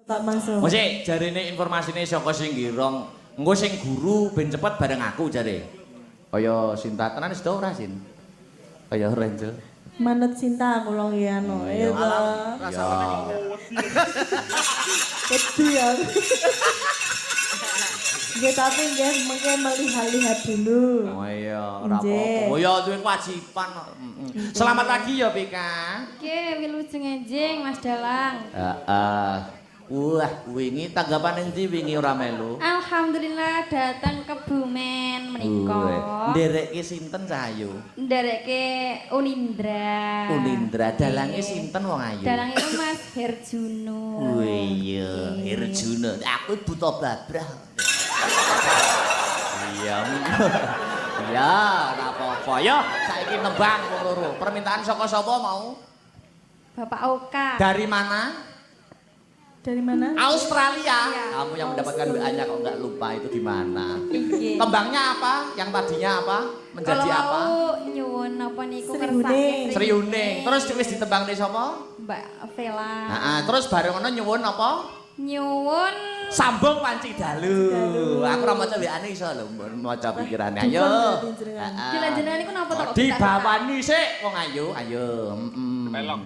Tak masuk. Mesti jarine informasine saka sing girong. Engko sing guru ben cepet bareng aku jare. Kaya Sinta tenan sida ora Sin? Kaya Renjel. Manut cinta aku long ya no. Iya. Rasa Itu ya. Ya tapi ya mungkin melihat-lihat dulu. Oh iya, ora apa-apa. Oh ya duwe kewajiban. Selamat pagi ya Pika. Oke, wilujeng enjing Mas Dalang. Heeh. Wah, wingi tanggapan endi wingi ora melu? Alhamdulillah datang ke Bumen menika. Nderekke sinten cah ayu? Nderekke Unindra. Unindra, dalange sinten wong ayu? Dalang itu Mas Herjuno. Oh iya, Herjuno. Aku buta babrah. Iya. Iya, ora apa-apa. Yo, saiki nembang wong loro. Permintaan saka sapa mau? Bapak Oka. Dari mana? Dari mana? Australia. Iya. Kamu yang mendapatkan WA-nya kok nggak lupa itu di mana? Iya. Tembangnya apa? Yang tadinya apa? Menjadi Kalau apa? mau nyuwun apa niku Sri kersane Uning. Sri Uning. Terus wis ditembangne sapa? Mbak Vela. Heeh, terus bareng ngono nyuwun apa? Nyuwun Sambung panci dalu. Aku ora maca WA-ne iso lho, maca pikirane. Ayo. Dukun berarti jenengan. Jenengan niku napa to? Dibawani sik wong ayu, ayo. Heeh.